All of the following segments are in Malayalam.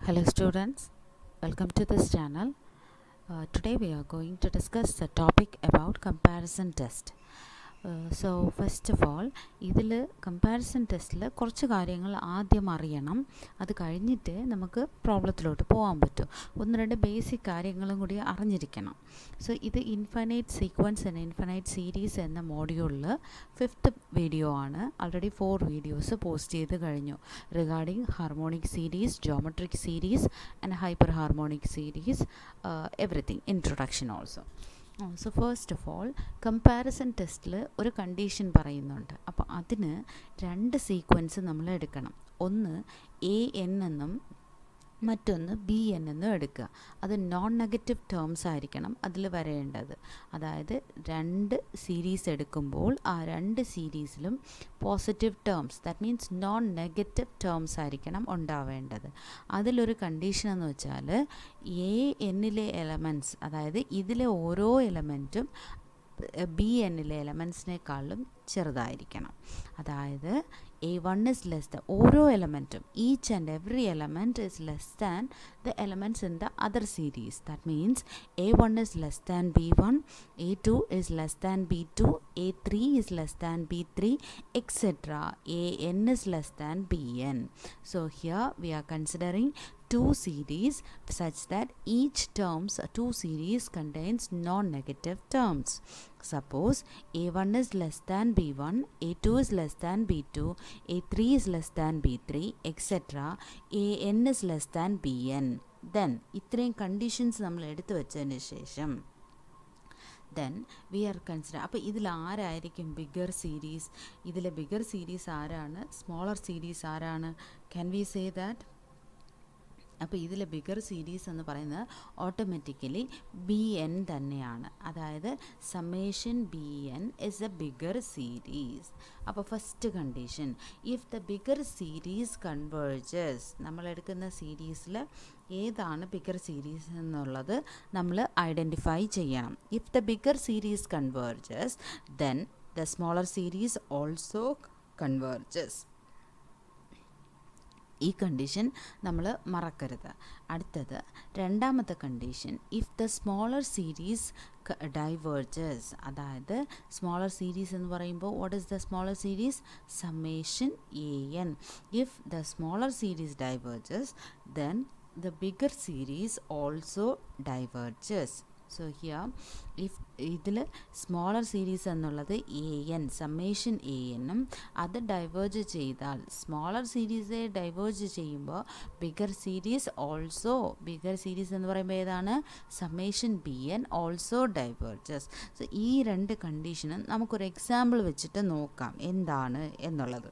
Hello students, welcome to this channel. Today we are going to discuss the topic about comparison test. So first of all, ഇതിൽ കമ്പാരിസൺ ടെസ്റ്റിൽ കുറച്ച് കാര്യങ്ങൾ ആദ്യം അറിയണം. അത് കഴിഞ്ഞിട്ട് നമുക്ക് പ്രോബ്ലത്തിലോട്ട് പോകാൻ പറ്റും. ഒന്ന് രണ്ട് ബേസിക് കാര്യങ്ങളും കൂടി അറിഞ്ഞിരിക്കണം. സോ ഇത് infinite sequence and infinite series എന്ന മോഡ്യൂളിൽ 5th വീഡിയോ ആണ്. ഓൾറെഡി 4 വീഡിയോസ് പോസ്റ്റ് ചെയ്ത് കഴിഞ്ഞു regarding harmonic series, geometric series and hyper harmonic series, everything, introduction also. So first of all, comparison ടെസ്റ്റിൽ ഒരു കണ്ടീഷൻ പറയുന്നുണ്ട്. അപ്പോൾ അതിന് 2 സീക്വൻസ് നമ്മൾ എടുക്കണം. ഒന്ന് AN എന്നും മറ്റൊന്ന് BN എന്നും എടുക്കുക. അത് നോൺ നെഗറ്റീവ് ടേംസ് ആയിരിക്കണം അതിൽ വരേണ്ടത്. അതായത് 2 സീരീസ് എടുക്കുമ്പോൾ ആ 2 സീരീസിലും positive terms, that means non negative terms ആയിരിക്കണം ഉണ്ടാവേണ്ടത്. അതിലൊരു കണ്ടീഷൻ എന്ന് വെച്ചാൽ ANലെ എലമെൻറ്റ്സ്, അതായത് ഇതിലെ ഓരോ എലമെൻറ്റും BNലെ എലമെൻറ്റ്സിനേക്കാളും ചെറുതായിരിക്കണം. അതായത് A1 is less than, ഓരോ എലമെൻറ്റും, each and every element is less than the elements in the other series. That means A1 is less than B1, A2 is less than B2, A3 is less than B3, etc. AN is less than BN. So here we are considering 2 series such that each terms, 2 series contains non-negative terms. Suppose A1 is less than B1, A2 is less than B2, A3 is less than B3, etc. AN is less than BN. Then ഇത്രയും കണ്ടീഷൻസ് നമ്മൾ എടുത്തു വെച്ചതിന് ശേഷം then we are consider, അപ്പോൾ ഇതിൽ ആരായിരിക്കും ബിഗർ സീരീസ്, ഇതിലെ ബിഗർ സീരീസ് ആരാണ്, സ്മോളർ സീരീസ് ആരാണ്? Can we say that? അപ്പോൾ ഇതിലെ ബിഗർ സീരീസ് എന്ന് പറയുന്നത് ഓട്ടോമാറ്റിക്കലി BN തന്നെയാണ്. അതായത് summation BN is a bigger series. അപ്പോൾ first condition, if the bigger series converges, നമ്മളെടുക്കുന്ന സീരീസിൽ ഏതാണ് ബിഗർ സീരീസ് എന്നുള്ളത് നമ്മൾ ഐഡൻറ്റിഫൈ ചെയ്യണം. If the bigger series converges then the smaller series also converges. ഈ കണ്ടീഷൻ നമ്മൾ മറക്കരുത്. അടുത്തത് രണ്ടാമത്തെ condition, if the smaller series diverges. അതായത് സ്മോളർ സീരീസ് എന്ന് പറയുമ്പോൾ what is the smaller series? Summation AN. If the smaller series diverges then the bigger series also diverges. So here if ഇതിൽ സ്മോളർ സീരീസ് എന്നുള്ളത് AN, സമ്മേഷൻ ANഉം അത് ഡൈവേർജ് ചെയ്താൽ, സ്മോളർ സീരീസെ ഡൈവേർജ് ചെയ്യുമ്പോൾ bigger series also, bigger series എന്ന് പറയുമ്പോൾ ഏതാണ്? Summation BN also diverges. So ഈ 2 കണ്ടീഷനും നമുക്കൊരു എക്സാമ്പിൾ വെച്ചിട്ട് നോക്കാം എന്താണ് എന്നുള്ളത്.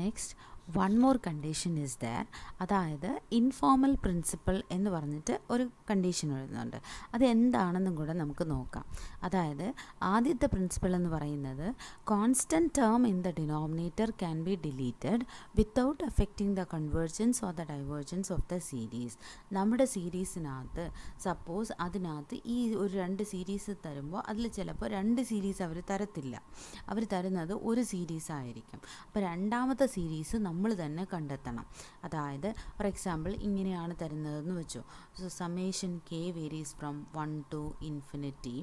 Next one more condition is there. അതായത് ഇൻഫോർമൽ പ്രിൻസിപ്പിൾ എന്ന് പറഞ്ഞിട്ട് ഒരു കണ്ടീഷൻ വരുന്നുണ്ട്. അത് എന്താണെന്നും കൂടെ നമുക്ക് നോക്കാം. അതായത് ആദ്യത്തെ പ്രിൻസിപ്പിൾ എന്ന് പറയുന്നത് constant term in the denominator can be deleted without affecting the convergence or the divergence of the series. നമ്മുടെ സീരീസിനകത്ത് സപ്പോസ് അതിനകത്ത് ഈ ഒരു 2 സീരീസ് തരുമ്പോൾ അതിൽ ചിലപ്പോൾ 2 സീരീസ് അവർ തരത്തില്ല, അവർ തരുന്നത് ഒരു സീരീസ് ആയിരിക്കും. അപ്പോൾ രണ്ടാമത്തെ സീരീസ് നമ്മൾ തന്നെ കണ്ടെത്തണം. അതായത് ഫോർ എക്സാമ്പിൾ ഇങ്ങനെയാണ് തരുന്നതെന്ന് വെച്ചു. So summation K varies from 1 to infinity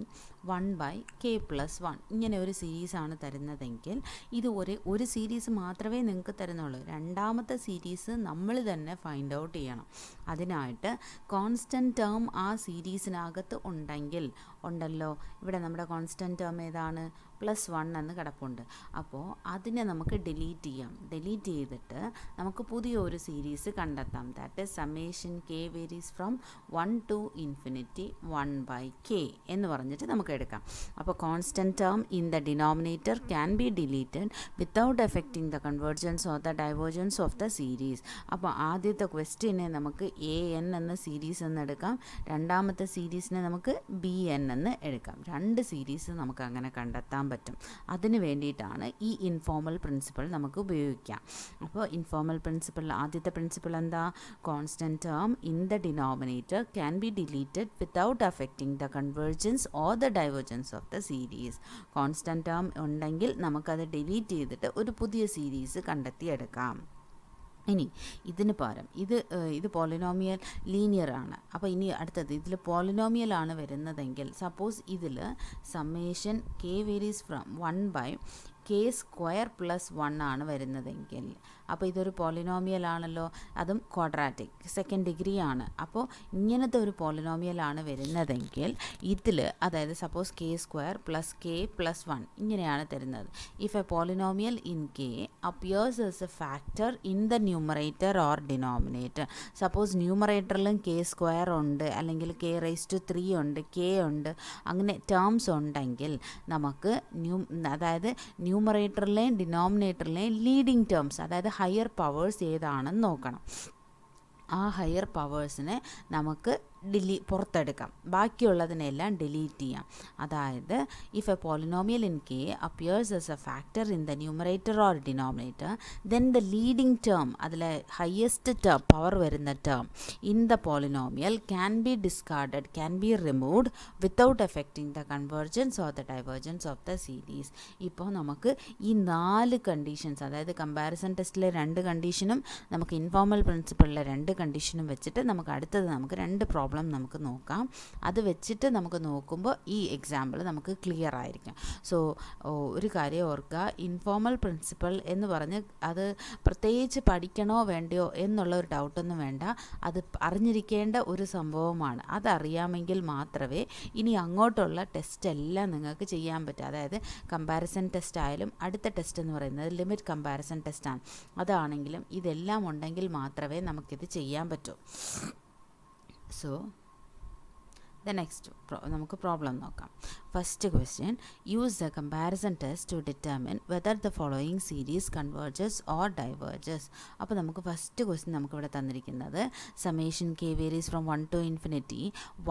1/k+1, ഇങ്ങനെ ഒരു സീരീസാണ് തരുന്നതെങ്കിൽ ഇത് ഒരു സീരീസ് മാത്രമേ നിങ്ങൾക്ക് തരുന്നുള്ളൂ. രണ്ടാമത്തെ സീരീസ് നമ്മൾ തന്നെ ഫൈൻഡ് ഔട്ട് ചെയ്യണം. അതിനായിട്ട് കോൺസ്റ്റൻറ്റ് ടേം ആ സീരീസിനകത്ത് ഉണ്ടല്ലോ, ഇവിടെ നമ്മുടെ കോൺസ്റ്റൻറ്റ് ടേം ഏതാണ്? +1 എന്ന് കിടപ്പുണ്ട്. അപ്പോൾ അതിനെ നമുക്ക് ഡിലീറ്റ് ചെയ്യാം. ഡിലീറ്റ് ചെയ്തിട്ട് നമുക്ക് പുതിയൊരു സീരീസ് കണ്ടെത്താം. That is summation K varies from 1 to infinity 1/k എന്ന് പറഞ്ഞിട്ട് നമുക്ക് എടുക്കാം. അപ്പോൾ constant term in the denominator can be deleted without affecting the convergence or the divergence of the series. അപ്പോൾ ആദ്യത്തെ ക്വസ്റ്റ്യനെ നമുക്ക് AN എന്ന സീരീസ് എന്ന് എടുക്കാം, രണ്ടാമത്തെ സീരീസിനെ നമുക്ക് BN എന്ന് എടുക്കാം. 2 സീരീസ് നമുക്ക് അങ്ങനെ കണ്ടെത്താൻ പറ്റും. അതിന് വേണ്ടിയിട്ടാണ് ഈ ഇൻഫോർമൽ പ്രിൻസിപ്പിൾ നമുക്ക് ഉപയോഗിക്കാം. അപ്പോൾ ഇൻഫോർമൽ പ്രിൻസിപ്പിൾ, ആദ്യത്തെ പ്രിൻസിപ്പിൾ എന്താ? Constant term in the denominator can be deleted without affecting the convergence or the divergence of the series. Constant term ഉണ്ടെങ്കിൽ നമുക്കത് ഡിലീറ്റ് ചെയ്തിട്ട് ഒരു പുതിയ സീരീസ് കണ്ടെത്തിയെടുക്കാം. ഇനി ഇതിന് പകരം ഇത് പോളിനോമിയൽ ലീനിയർ ആണ്. അപ്പോൾ ഇനി അടുത്തത് ഇതിൽ പോളിനോമിയൽ ആണ് വരുന്നതെങ്കിൽ, സപ്പോസ് ഇതിൽ summation k varies from 1/k² + 1 ആണ് വരുന്നതെങ്കിൽ, അപ്പോൾ ഇതൊരു പോളിനോമിയൽ ആണല്ലോ, അതും ക്വാഡ്രാറ്റിക്, സെക്കൻഡ് ഡിഗ്രി ആണ്. അപ്പോൾ ഇങ്ങനത്തെ ഒരു പോളിനോമിയൽ ആണ് വരുന്നതെങ്കിൽ ഇതിൽ, അതായത് സപ്പോസ് k² + k + 1 ഇങ്ങനെയാണ് തരുന്നത്. If a polynomial in k appears as a factor in the numerator or denominator, suppose ന്യൂമറേറ്ററിലും k² ഉണ്ട്, അല്ലെങ്കിൽ k⁻³ ഉണ്ട്, k ഉണ്ട്, അങ്ങനെ ടേംസ് ഉണ്ടെങ്കിൽ നമുക്ക് അതായത് ന്യൂമറേറ്ററിലെയും ഡിനോമിനേറ്ററിലെയും ലീഡിങ് ടേംസ്, അതായത് ഹയർ പവേഴ്സ് ഏതാണെന്ന് നോക്കണം. ആ ഹയർ പവേഴ്സിനെ നമുക്ക് പുറത്തെടുക്കാം, ബാക്കിയുള്ളതിനെല്ലാം ഡിലീറ്റ് ചെയ്യാം. അതായത് if a polynomial in K appears as a factor in the numerator or denominator, then the leading term, അതിലെ ഹയസ്റ്റ് ടേം പവർ വരുന്ന term in the polynomial can be discarded, can be removed without affecting the convergence or the divergence of the series. ഇപ്പോൾ നമുക്ക് ഈ 4 കണ്ടീഷൻസ്, അതായത് കമ്പാരിസൺ ടെസ്റ്റിലെ 2 കണ്ടീഷനും നമുക്ക് ഇൻഫോർമൽ പ്രിൻസിപ്പിളിലെ 2 കണ്ടീഷനും വെച്ചിട്ട് നമുക്ക് അടുത്തത് നമുക്ക് 2 പ്രോബ്ലം നമുക്ക് നോക്കാം. അത് വെച്ചിട്ട് നമുക്ക് നോക്കുമ്പോൾ ഈ എക്സാമ്പിൾ നമുക്ക് ക്ലിയർ ആയിരിക്കും. സോ ഒരു കാര്യം ഓർക്കുക, ഇൻഫോർമൽ പ്രിൻസിപ്പൾ എന്ന് പറഞ്ഞ് അത് പ്രത്യേകിച്ച് പഠിക്കണോ വേണ്ടയോ എന്നുള്ള ഒരു ഡൗട്ടൊന്നും വേണ്ട, അത് അറിഞ്ഞിരിക്കേണ്ട ഒരു സംഭവമാണ്. അതറിയാമെങ്കിൽ മാത്രമേ ഇനി അങ്ങോട്ടുള്ള ടെസ്റ്റ് എല്ലാം നിങ്ങൾക്ക് ചെയ്യാൻ പറ്റും. അതായത് കമ്പാരിസൺ ടെസ്റ്റ് ആയാലും അടുത്ത ടെസ്റ്റ് എന്ന് പറയുന്നത് ലിമിറ്റ് കമ്പാരിസൺ ടെസ്റ്റാണ്. അതാണെങ്കിലും ഇതെല്ലാം ഉണ്ടെങ്കിൽ മാത്രമേ നമുക്കിത് ചെയ്യാൻ പറ്റൂ. സോ ദ നെക്സ്റ്റ് നമുക്ക് പ്രോബ്ലം നോക്കാം. First question, use the comparison test to determine whether the following series converges or diverges. അപ്പോൾ നമുക്ക് ഫസ്റ്റ് ക്വസ്റ്റ്യൻ നമുക്കിവിടെ തന്നിരിക്കുന്നത് summation k varies from 1 to infinity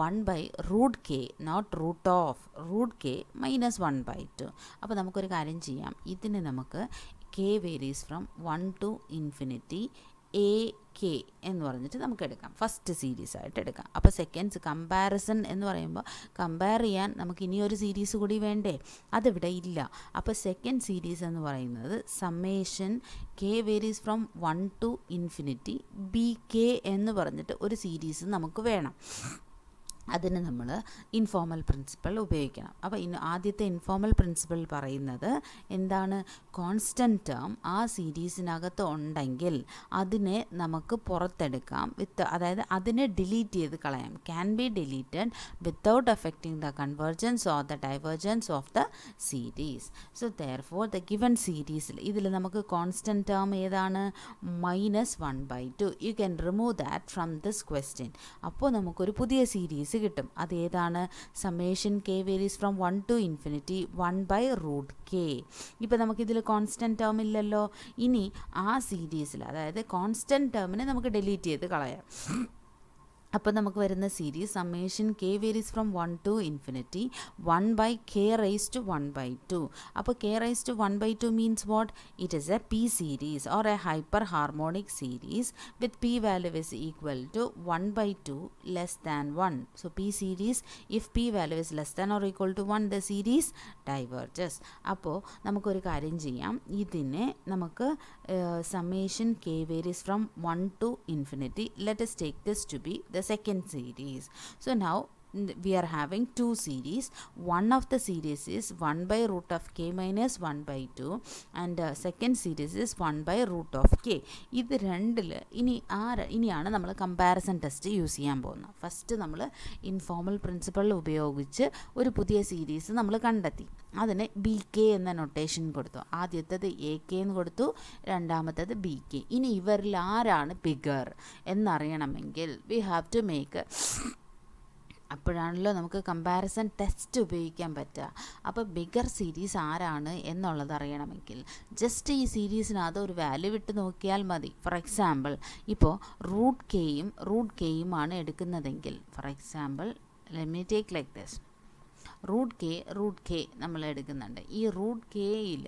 1/√k, not √k - 1/2. അപ്പോൾ നമുക്കൊരു കാര്യം ചെയ്യാം, ഇതിന് നമുക്ക് k varies from 1 to infinity AK എന്ന് പറഞ്ഞിട്ട് നമുക്ക് എടുക്കാം, ഫസ്റ്റ് സീരീസ് ആയിട്ട് എടുക്കാം. അപ്പോൾ സെക്കൻഡ്സ് കമ്പാരിസൺ എന്ന് പറയുമ്പോൾ കമ്പയർ ചെയ്യാൻ നമുക്ക് ഇനിയൊരു സീരീസ് കൂടി വേണ്ടേ, അതിവിടെ ഇല്ല. അപ്പോൾ സെക്കൻഡ് സീരീസ് എന്ന് പറയുന്നത് summation k varies from 1 to infinity BK എന്ന് പറഞ്ഞിട്ട് ഒരു സീരീസ് നമുക്ക് വേണം. അതിന് നമ്മൾ ഇൻഫോർമൽ പ്രിൻസിപ്പൾ ഉപയോഗിക്കണം. അപ്പോൾ ആദ്യത്തെ ഇൻഫോർമൽ പ്രിൻസിപ്പൾ പറയുന്നത് എന്താണ്, കോൺസ്റ്റൻറ്റ് ടേം ആ സീരീസിനകത്ത് ഉണ്ടെങ്കിൽ അതിനെ നമുക്ക് പുറത്തെടുക്കാം, അതായത് അതിനെ ഡിലീറ്റ് ചെയ്ത് കളയാം, can be deleted without affecting the convergence or the divergence of the series. So therefore the given സീരീസിൽ ഇതിൽ നമുക്ക് കോൺസ്റ്റൻറ്റ് ടേം ഏതാണ്, -1/2. You can remove that from this question. അപ്പോൾ നമുക്കൊരു പുതിയ സീരീസ് കിട്ടും. അതേതാണ്, summation k varies from 1 to infinity 1/√k. ഇപ്പോൾ നമുക്കിതിൽ കോൺസ്റ്റൻറ്റ് ടേം ഇല്ലല്ലോ, ഇനി ആ സീരീസിൽ അതായത് കോൺസ്റ്റൻറ്റ് ടേമിനെ നമുക്ക് ഡിലീറ്റ് ചെയ്ത് കളയാം. അപ്പോൾ നമുക്ക് വരുന്ന series summation k varies from 1 to infinity 1/k⁻². അപ്പോൾ k⁻² means what? It is a P series or a hyperharmonic series with P value is equal to 1/2 less than 1. So P series, if P value is less than or equal to 1, the series diverges. അപ്പോൾ നമുക്കൊരു കാര്യം ചെയ്യാം, ഇതിനെ നമുക്ക് summation k varies from 1 to infinity, let us take this to be the second series. So now we are having two series. One of the series is 1/√k - 1/2 and second series is 1/√k. ഇത് രണ്ടിൽ ഇനിയാണ് നമ്മൾ കമ്പാരിസൺ ടെസ്റ്റ് യൂസ് ചെയ്യാൻ പോകുന്നത്. ഫസ്റ്റ് നമ്മൾ ഇൻഫോർമൽ പ്രിൻസിപ്പൾ ഉപയോഗിച്ച് ഒരു പുതിയ സീരീസ് നമ്മൾ കണ്ടെത്തി, അതിന് BK എന്ന നൊട്ടേഷൻ കൊടുത്തു. ആദ്യത്തേത് AK എന്ന് കൊടുത്തു, രണ്ടാമത്തേത് BK. ഇനി ഇവരിൽ ആരാണ് ബിഗർ എന്നറിയണമെങ്കിൽ വി ഹാവ് ടു മേക്ക്, അപ്പോഴാണല്ലോ നമുക്ക് കമ്പാരിസൺ ടെസ്റ്റ് ഉപയോഗിക്കാൻ പറ്റുക. അപ്പോൾ ബിഗർ സീരീസ് ആരാണ് എന്നുള്ളത് അറിയണമെങ്കിൽ ജസ്റ്റ് ഈ സീരീസിനകത്ത് ഒരു വാല്യൂ വിട്ട് നോക്കിയാൽ മതി. ഫോർ എക്സാമ്പിൾ ഇപ്പോൾ √k ആണ് എടുക്കുന്നതെങ്കിൽ, for example let me take like this, √k നമ്മൾ എടുക്കുന്നുണ്ട്. ഈ √kയിൽ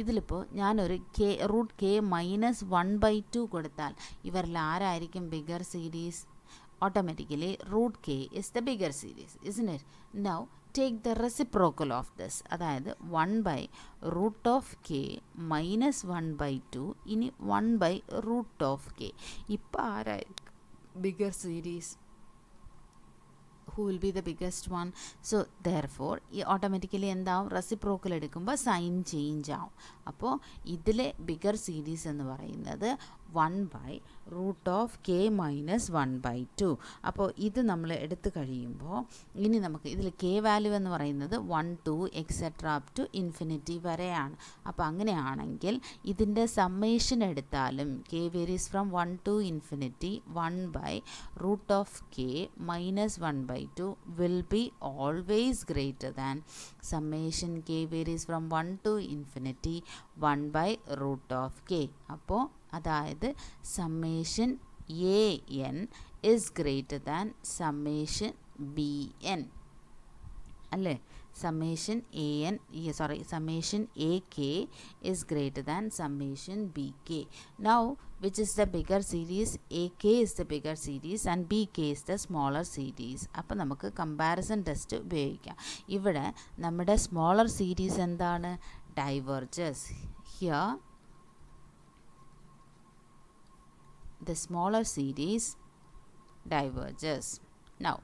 ഇതിലിപ്പോൾ ഞാനൊരു √k - 1/2 കൊടുത്താൽ ഇവരിൽ ആരായിരിക്കും bigger series? Automatically √k is the bigger series, isn't it? Now take the reciprocal of this, അതായത് 1 by root of k minus 1 by 2 ഇനി 1 by root of k. ഇപ്പോൾ ആരായിരിക്കും bigger series? Who will be the biggest one? So therefore automatically എന്താവും, റെസിപ്രോക്കൽ എടുക്കുമ്പോൾ സൈൻ ചേഞ്ച് ആവും. അപ്പോൾ ഇതിലെ ബിഗർ സീരീസ് എന്ന് പറയുന്നത് 1 by root of k minus 1 by 2. അപ്പോൾ ഇത് നമ്മൾ എടുത്തു കഴിയുമ്പോൾ ഇനി നമുക്ക് ഇതിൽ k വാല്യൂ എന്ന് പറയുന്നത് 1 2 എക്സെട്ര അപ് ടു ഇൻഫിനിറ്റി വരെയാണ്. അപ്പോൾ അങ്ങനെയാണെങ്കിൽ ഇതിൻ്റെ സമ്മേഷൻ എടുത്താലും k varies from 1 to infinity 1 by root of k minus 1 by 2 will be always greater than summation k varies from 1 to infinity 1 by root of k. അപ്പോൾ അതായത് summation a n is greater than summation b n അല്ലേ? Summation a n summation a k is greater than summation b k. Now which is the bigger series? AK is the bigger series and BK is the smaller series. അപ്പോൾ നമുക്ക് കമ്പാരിസൺ ടെസ്റ്റ് ഉപയോഗിക്കാം. ഇവിടെ നമ്മുടെ സ്മോളർ സീരീസ് എന്താണ്? Diverges. Here the smaller series diverges. Now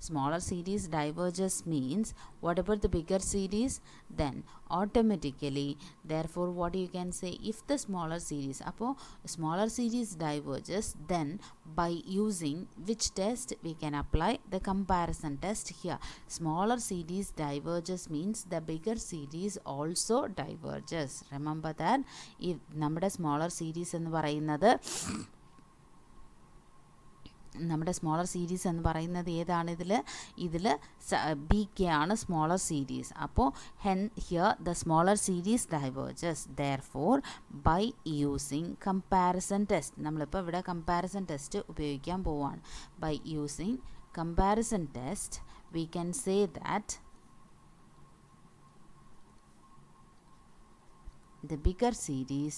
smaller series diverges means whatever the bigger series, then automatically therefore what you can say, if the smaller series, appo smaller series diverges, then by using which test we can apply? The comparison test. Here smaller series diverges means the bigger series also diverges. Remember that if നമ്മുടെ smaller series എന്ന് പറയുന്നത് നമ്മുടെ സ്മോളർ സീരീസ് എന്ന് പറയുന്നത് ഏതാണ്? ഇതിൽ ബി കെ ആണ് സ്മോളർ സീരീസ്. അപ്പോൾ here the smaller series diverges. Therefore by using comparison test, നമ്മളിപ്പോൾ ഇവിടെ കമ്പാരിസൺ ടെസ്റ്റ് ഉപയോഗിക്കാൻ പോവുകയാണ്. By using comparison test we can say that the bigger series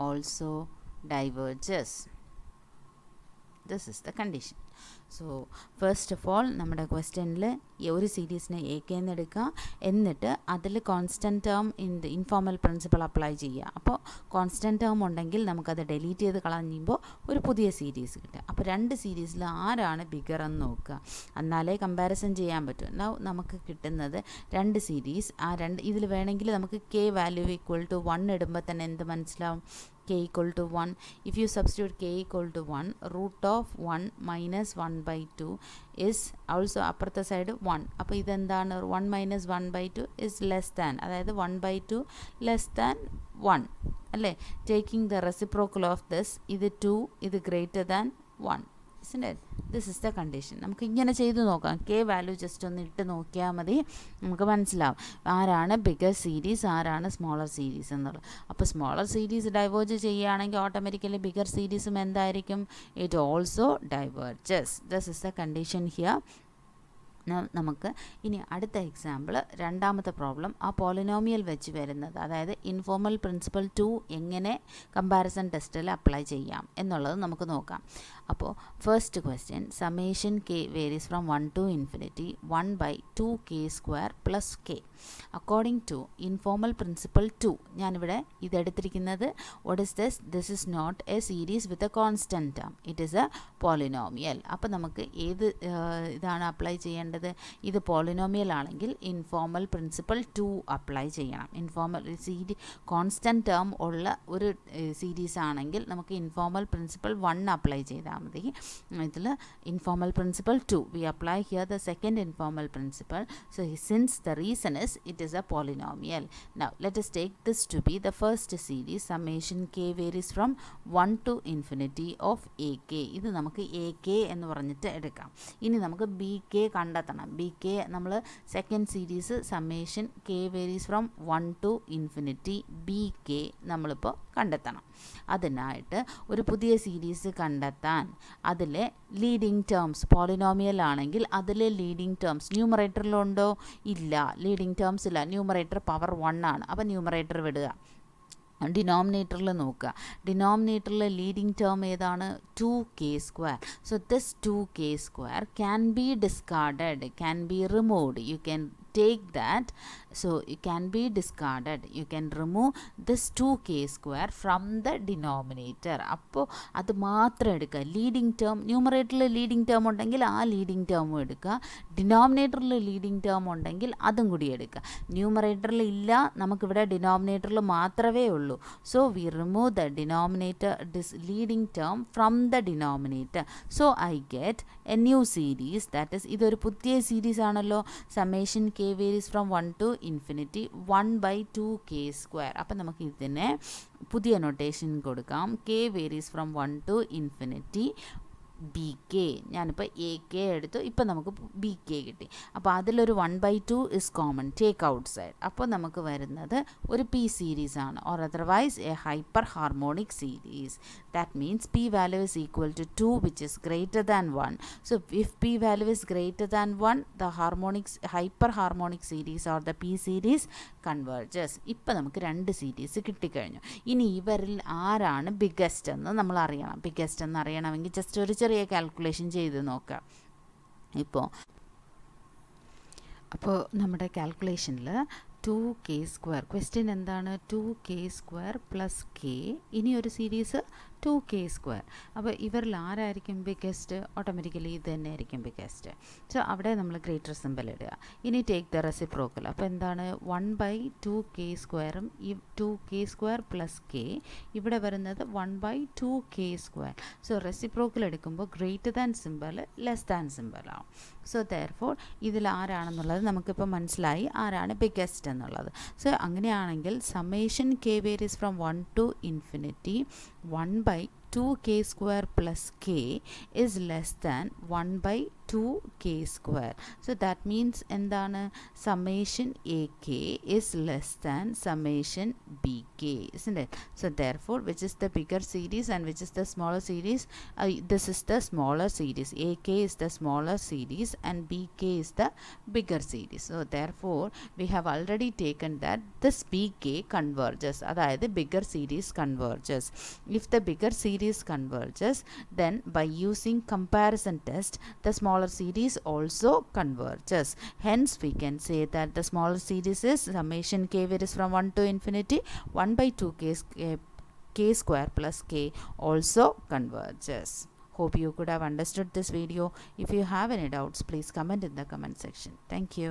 also diverges. This is the condition. So first of all നമ്മുടെ ക്വസ്റ്റ്യനിൽ ഒരു സീരീസിനെ എ കെ എന്ന് എടുക്കുക, എന്നിട്ട് അതിൽ constant term informal principle apply ചെയ്യുക. അപ്പോൾ കോൺസ്റ്റൻറ്റ് ടേം ഉണ്ടെങ്കിൽ നമുക്കത് ഡിലീറ്റ് ചെയ്ത് കളഞ്ഞുമ്പോൾ ഒരു പുതിയ സീരീസ് കിട്ടുക. അപ്പോൾ രണ്ട് സീരീസിൽ ആരാണ് ബിഗർ എന്ന് നോക്കുക, എന്നാലേ കമ്പാരിസൺ ചെയ്യാൻ പറ്റും. നമുക്ക് കിട്ടുന്നത് രണ്ട് സീരീസ്, ആ രണ്ട് ഇതിൽ വേണമെങ്കിൽ നമുക്ക് കെ വാല്യൂ ഈക്വൽ ടു 1 ഇടുമ്പോൾ തന്നെ എന്ത് മനസ്സിലാവും? k equal to 1. If you substitute k equal to 1, root of 1 minus 1 by 2 is also അപ്പുറത്തെ സൈഡ് 1. അപ്പോൾ ഇതെന്താണ്? 1 minus 1 by 2 is less than, അതായത് 1 by 2 less than 1 അല്ലേ? Taking the reciprocal of this, ഇത് 2, ഇത് greater than 1. isn't it? This is the condition. നമുക്ക് ഇങ്ങനെ ചെയ്ത് നോക്കാം. കെ വാല്യൂ ജസ്റ്റ് ഒന്ന് ഇട്ട് നോക്കിയാൽ മതി, നമുക്ക് മനസ്സിലാവും ആരാണ് ബിഗർ സീരീസ് ആരാണ് സ്മോളർ സീരീസ് എന്നുള്ളത്. അപ്പോൾ സ്മോളർ സീരീസ് ഡൈവേർജ് ചെയ്യുകയാണെങ്കിൽ ഓട്ടോമാറ്റിക്കലി ബിഗർ സീരീസും എന്തായിരിക്കും? It also diverges. This is the condition here. നമുക്ക് ഇനി അടുത്ത എക്സാമ്പിൾ, രണ്ടാമത്തെ പ്രോബ്ലം, ആ പോളിനോമിയൽ വെച്ച് വരുന്നത്, അതായത് ഇൻഫോർമൽ പ്രിൻസിപ്പൽ 2 എങ്ങനെ കമ്പാരിസൺ ടെസ്റ്റിൽ അപ്ലൈ ചെയ്യാം എന്നുള്ളത് നമുക്ക് നോക്കാം. അപ്പോൾ first question, summation k varies from 1 to infinity 1 by 2k² plus k. According to informal principle 2, ഞാനിവിടെ ഇതെടുത്തിരിക്കുന്നത് what is this? This is not a series with a constant term, it is a polynomial. അപ്പോൾ നമുക്ക് ഏത് ഇതാണ് അപ്ലൈ ചെയ്യേണ്ടത്? ഇത് പോളിനോമിയൽ ആണെങ്കിൽ ഇൻഫോർമൽ പ്രിൻസിപ്പൽ 2 അപ്ലൈ ചെയ്യണം. ഇൻഫോർമൽ കോൺസ്റ്റൻറ്റ് ടേം ഉള്ള ഒരു സീരീസ് ആണെങ്കിൽ നമുക്ക് ഇൻഫോർമൽ പ്രിൻസിപ്പൽ 1 അപ്ലൈ ചെയ്താൽ മതി. ഇതിൽ informal principle 2 V apply here the second informal principal. So since the reason is it is a polynomial. Now let us take this to be the first series, summation k varies from 1 to infinity of ak. ഇത് നമുക്ക് ak എന്ന് പറഞ്ഞിട്ട് എടുക്കാം. ഇനി നമുക്ക് bk കണ്ടെത്തണം. bk നമ്മൾ second series summation k varies from 1 to infinity bk നമ്മളിപ്പോൾ കണ്ടെത്തണം. അതിനായിട്ട് ഒരു പുതിയ സീരീസ് കണ്ടെത്താൻ അതിലെ ലീഡിങ് ടേംസ്, പോളിനോമിയൽ ആണെങ്കിൽ അതിലെ ലീഡിങ് ടേംസ് ന്യൂമറേറ്ററിലുണ്ടോ? ഇല്ല, ലീഡിങ് ടേംസ് ഇല്ല. ന്യൂമറേറ്റർ പവർ 1 ആണ്. അപ്പോൾ ന്യൂമറേറ്റർ വിടുക. ഡിനോമിനേറ്ററിൽ നോക്കുക. ഡിനോമിനേറ്ററിൽ ലീഡിങ് ടേം ഏതാണ്? 2k². So this 2k² can be discarded, can be removed. You can take that, so it can be discarded. You can remove this 2k² from the denominator. അപ്പോൾ അത് മാത്രം എടുക്കുക. ലീഡിങ് ടേം, ന്യൂമറേറ്ററിൽ ലീഡിങ് ടേം ഉണ്ടെങ്കിൽ ആ ലീഡിങ് ടേമും എടുക്കുക. ഡിനോമിനേറ്ററിൽ ലീഡിങ് ടേം ഉണ്ടെങ്കിൽ അതും കൂടി എടുക്കുക. ന്യൂമറേറ്ററിൽ ഇല്ല, നമുക്കിവിടെ ഡിനോമിനേറ്ററിൽ മാത്രമേ ഉള്ളൂ. So we remove the denominator leading term from the denominator. So I get A new series, that is ഇതൊരു പുതിയ സീരീസ് ആണല്ലോ. Summation k varies from 1 to infinity 1/2k². അപ്പം നമുക്ക് ഇതിനെ പുതിയ നൊട്ടേഷൻ കൊടുക്കാം. k varies from 1 to infinity bk. ഞാനിപ്പോൾ ak എടുത്തു, ഇപ്പം നമുക്ക് bk കിട്ടി. അപ്പോൾ അതിലൊരു 1/2 is common, take out side. അപ്പോൾ നമുക്ക് വരുന്നത് ഒരു p സീരീസ് ആണ്, or otherwise a hyper harmonic series. That means p value is equal to 2 which is greater than 1. So if p value is greater than 1, the hyper harmonic series or the p series converges. ഇപ്പം നമുക്ക് രണ്ട് സീരീസ് കിട്ടിക്കഴിഞ്ഞു. ഇനി ഇവരിൽ ആരാണ് ബിഗ്ഗസ്റ്റ് എന്ന് നമ്മൾ അറിയണം. ബിഗ്ഗസ്റ്റ് എന്ന് അറിയണമെങ്കിൽ ജസ്റ്റ് ഒരു ചെറിയ കാൽക്കുലേഷൻ ചെയ്ത് നോക്കാം. അപ്പോൾ നമ്മുടെ കാൽക്കുലേഷനിൽ 2k², ക്വസ്റ്റ്യൻ എന്താണ്? 2k² പ്ലസ് k, ഇനി ഒരു സീരീസ് 2k². അപ്പോൾ ഇവരിൽ ആരായിരിക്കും ബിഗ്ഗസ്റ്റ്? ഓട്ടോമാറ്റിക്കലി ഇത് തന്നെ ആയിരിക്കും ബിഗ്ഗസ്റ്റ്. സോ അവിടെ നമ്മൾ ഗ്രേറ്റർ സിമ്പൽ ഇടുക. ഇനി ടേക്ക് ദ റെസിപ്രോക്കൽ. അപ്പോൾ എന്താണ്? 1/2k²ഉം ഈ 2k² പ്ലസ് k, ഇവിടെ വരുന്നത് 1/2k². സോ റെസിപ്രോക്കൽ എടുക്കുമ്പോൾ greater than symbol less than symbol ആവും. സോ ദെയർഫോർ ഇതിൽ ആരാണെന്നുള്ളത് നമുക്കിപ്പോൾ മനസ്സിലായി, ആരാണ് ബിഗ്ഗസ്റ്റ് എന്നുള്ളത്. സോ അങ്ങനെയാണെങ്കിൽ summation k varies from 1 to infinity 1/2k² plus k is less than 1/2k². So that means എന്താണ്? summation ak is less than summation bk, isn't it? So therefore which is the bigger series and which is the smaller series? This is the smaller series. ak is the smaller series and bk is the bigger series. So therefore we have already taken that this bk converges, അതായത് bigger series converges. If the bigger series converges, then by using comparison test the smaller series also converges. Hence we can say that the smaller series is summation k varies from 1 to infinity 1/2k² plus k also converges. Hope you could have understood this video. If you have any doubts, please comment in the comment section. Thank you.